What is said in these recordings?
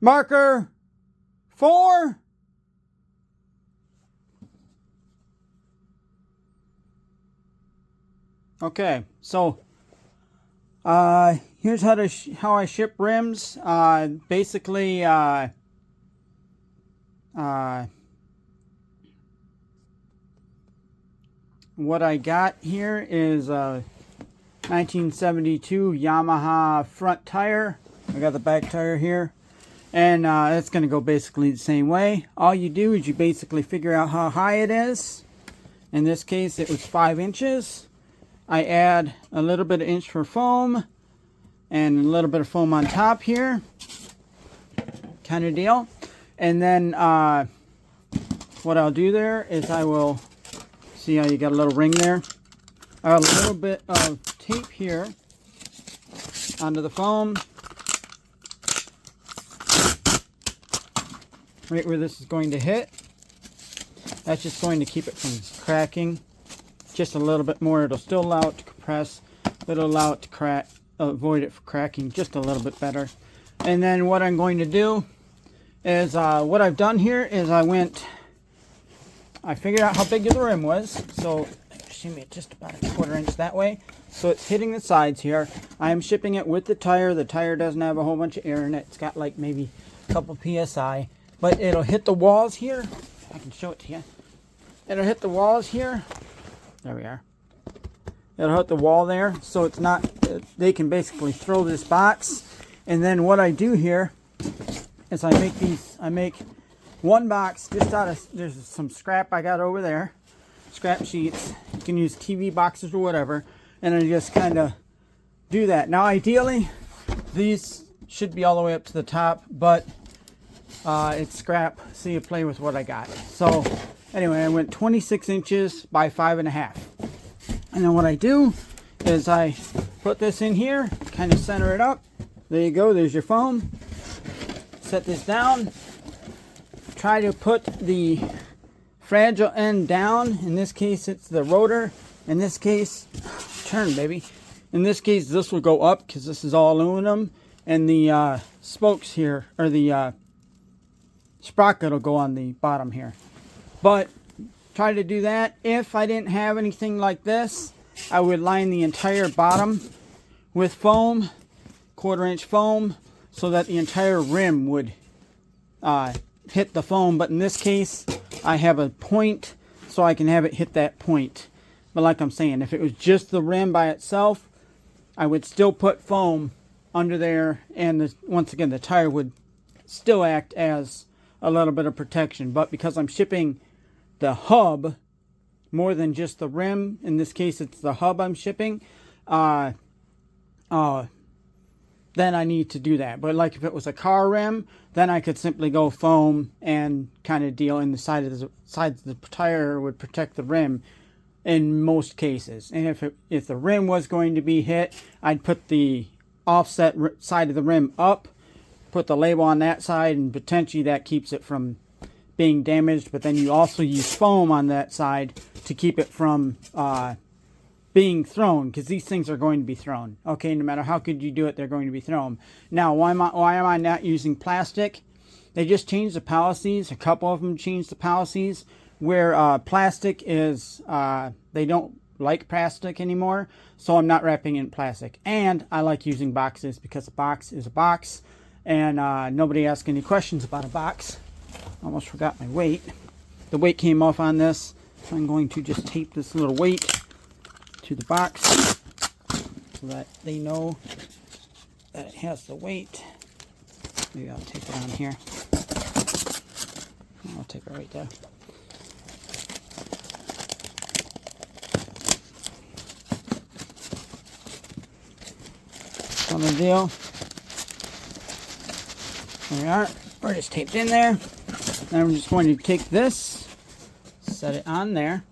Marker 4. Okay, so here's how I ship rims. Basically, what I got here is a 1972 Yamaha front tire. I got the back tire here, and it's going to go basically the same way. All you do is you basically figure out how high it is. In this case, it was 5 inches. I add a little bit of inch for foam and a little bit of foam on top here, kind of deal. And then what I'll do there is I will, see how you got a little ring there? I got a little bit of tape here onto the foam, right where this is going to hit. That's just going to keep it from cracking. Just a little bit more. It'll still allow it to compress, but it'll allow it to crack, avoid it from cracking just a little bit better. And then what I'm going to do is, what I've done here is I figured out how big the rim was. So shimmy it just about a 1/4 inch that way. So it's hitting the sides here. I am shipping it with the tire. The tire doesn't have a whole bunch of air in it. It's got like maybe a couple PSI, but it'll hit the walls here. I can show it to you. It'll hit the walls here. There we are. It'll hit the wall there, so it's not, they can basically throw this box. And then what I do here is I make one box just out of, there's some scrap I got over there. Scrap sheets. You can use TV boxes or whatever. And I just kind of do that. Now ideally, these should be all the way up to the top, but it's scrap, so you play with what I got. So anyway, I went 26 inches by 5.5. And then what I do is I put this in here, kind of center it up. There you go, there's your foam. Set this down. Try to put the fragile end down. In this case, it's the rotor. In this case, turn baby. In this case, this will go up because this is all aluminum. And the spokes here, or the sprocket will go on the bottom here. But try to do that. If I didn't have anything like this, I would line the entire bottom with foam, 1/4 inch foam, so that the entire rim would hit the foam. But in this case, I have a point, so I can have it hit that point. But like I'm saying, if it was just the rim by itself, I would still put foam under there, and once again, the tire would still act as a little bit of protection. But because I'm shipping the hub more than just the rim, in this case it's the hub I'm shipping, then I need to do that. But like if it was a car rim, then I could simply go foam and kind of deal in the side of the tire would protect the rim in most cases. And if the rim was going to be hit, I'd put the offset side of the rim up, put the label on that side, and potentially that keeps it from being damaged. But then you also use foam on that side to keep it from being thrown, because these things are going to be thrown. Okay, no matter how good you do it, they're going to be thrown. Now, why am I not using plastic? They just changed the policies. A couple of them changed the policies where plastic is, they don't like plastic anymore, so I'm not wrapping in plastic. And I like using boxes because a box is a box, and nobody asks any questions about a box. Almost forgot my weight. The weight came off on this, so I'm going to just tape this little weight to the box so that they know that it has the weight. Maybe I'll tape it on here. I'll tape it right there. On the deal. There we are. We're just taped in there. Then I'm just going to take this, set it on there.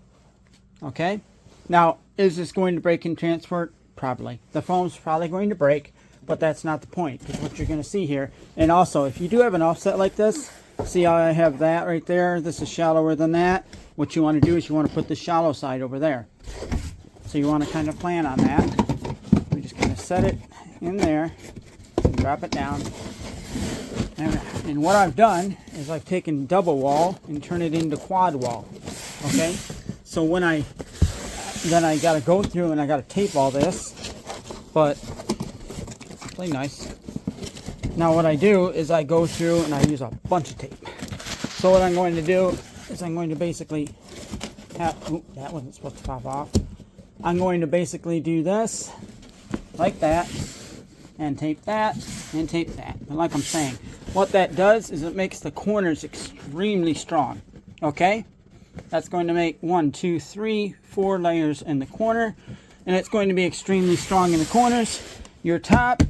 Okay. Now, is this going to break in transport? Probably. The foam's probably going to break, but that's not the point, because what you're going to see here. And also, if you do have an offset like this, see how I have that right there? This is shallower than that. What you want to do is you want to put the shallow side over there. So you want to kind of plan on that. We just kind of set it in there and drop it down. And what I've done is I've taken double wall and turned it into quad wall. Okay, so when I got to go through and I got to tape all this, but play nice. Now what I do is I go through and I use a bunch of tape. So what I'm going to do is I'm going to basically that wasn't supposed to pop off. I'm going to basically do this like that and tape that and tape that. And like I'm saying, what that does is it makes the corners extremely strong. Okay, that's going to make 1, 2, 3, 4 layers in the corner, and it's going to be extremely strong in the corners. Your top,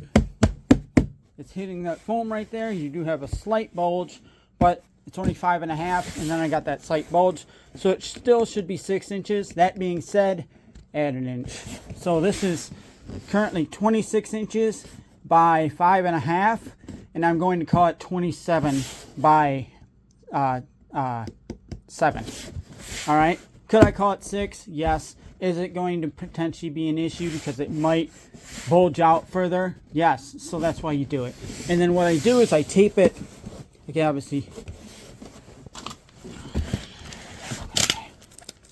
it's hitting that foam right there. You do have a slight bulge, but it's only 5.5, and then I got that slight bulge, so it still should be 6 inches. That being said, add an inch. So this is currently 26 inches by 5.5, and I'm going to call it 27 by 7. All right. Could I call it 6? Yes. Is it going to potentially be an issue because it might bulge out further? Yes. So that's why you do it. And then what I do is I tape it. Okay, obviously.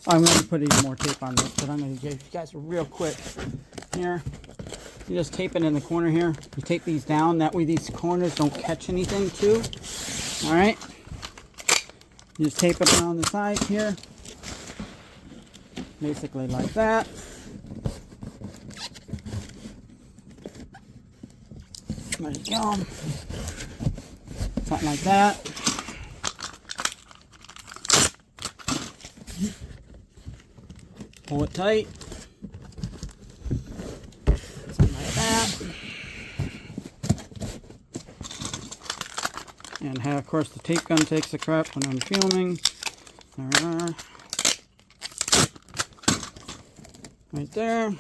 I'm going to put even more tape on this, but I'm going to give you guys a real quick here. You just tape it in the corner here. You tape these down. That way these corners don't catch anything too. All right. You just tape it around the sides here. Basically like that. There you go. Something like that. Pull it tight. Something like that. And of course the tape gun takes a crap when I'm filming. There we are. Right there.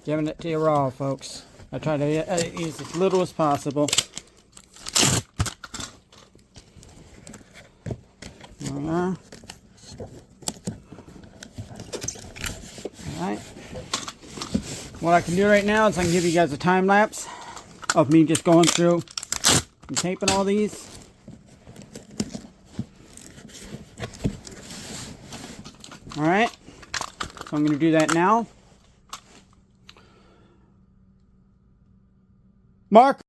Giving it to you raw, folks. I try to use as little as possible. There we are. Alright. What I can do right now is I can give you guys a time lapse of me just going through and taping all these. Alright. So I'm going to do that now. Mark.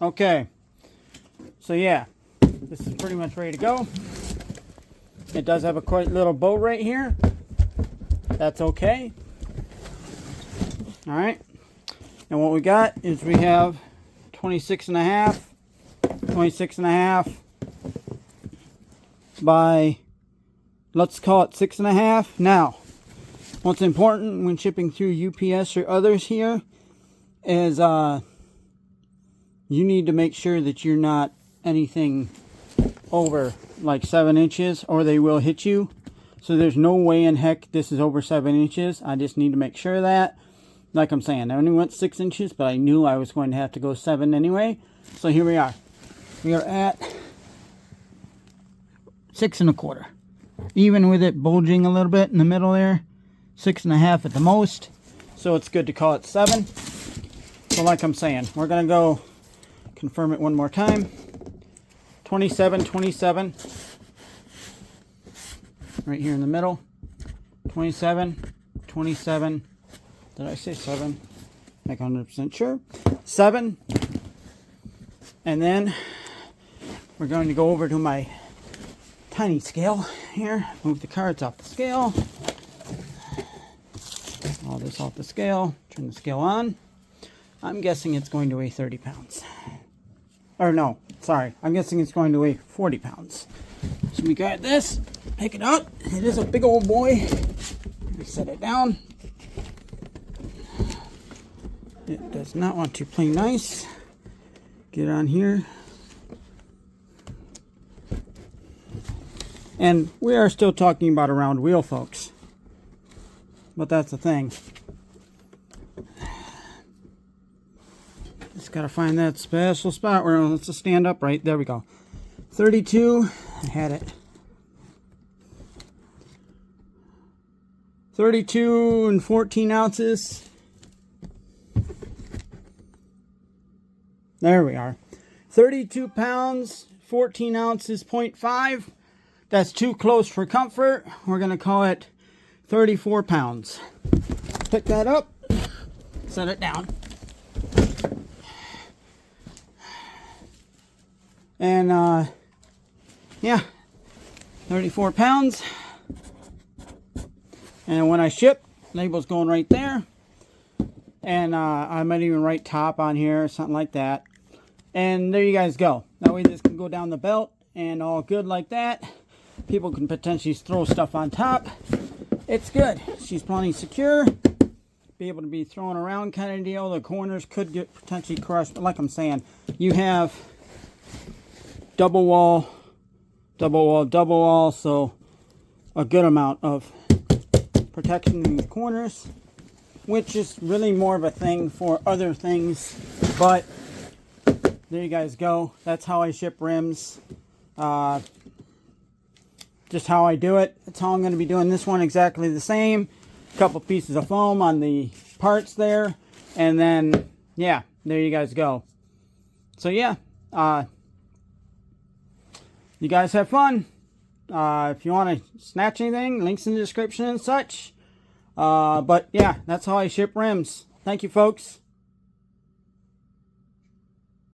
Okay. So yeah, this is pretty much ready to go. It does have a quite little bow right here. That's okay. All right. And what we got is we have 26 and a half by, let's call it 6.5. Now, what's important when shipping through UPS or others here is you need to make sure that you're not anything over like 7 inches or they will hit you. So there's no way in heck this is over 7 inches. I just need to make sure of that. Like I'm saying, I only went 6 inches, but I knew I was going to have to go 7 anyway. So here we are. We are at 6 1/4. Even with it bulging a little bit in the middle there, 6.5 at the most. So it's good to call it 7. So like I'm saying, we're gonna go confirm it one more time. 27, 27. Right here in the middle. 27, 27. Did I say 7? Like 100% sure. 7. And then we're going to go over to my tiny scale here. Move the cards off the scale. All this off the scale. Turn the scale on. I'm guessing it's going to weigh 30 pounds. Or no, sorry. I'm guessing it's going to weigh 40 pounds. So we got this. Pick it up. It is a big old boy. We set it down. It does not want to play nice. Get on here. And we are still talking about a round wheel, folks. But that's the thing. Just gotta find that special spot where it's a stand up right. There we go. 32. I had it. 32 and 14 ounces. There we are. 32 pounds, 14 ounces, 0.5. That's too close for comfort. We're going to call it 34 pounds. Pick that up. Set it down. And, yeah. 34 pounds. And when I ship, label's going right there. And I might even write top on here or something like that. And there you guys go. That way this can go down the belt and all good like that. People can potentially throw stuff on top. It's good. She's plenty secure. Be able to be thrown around kind of deal. The corners could get potentially crushed. But like I'm saying, you have double wall. So a good amount of protection in the corners. Which is really more of a thing for other things. But there you guys go. That's how I ship rims. Just how I do it. That's how I'm going to be doing this one exactly the same. A couple pieces of foam on the parts there. And then, yeah, there you guys go. So, yeah. You guys have fun. If you want to snatch anything, links in the description and such. But, yeah, that's how I ship rims. Thank you, folks.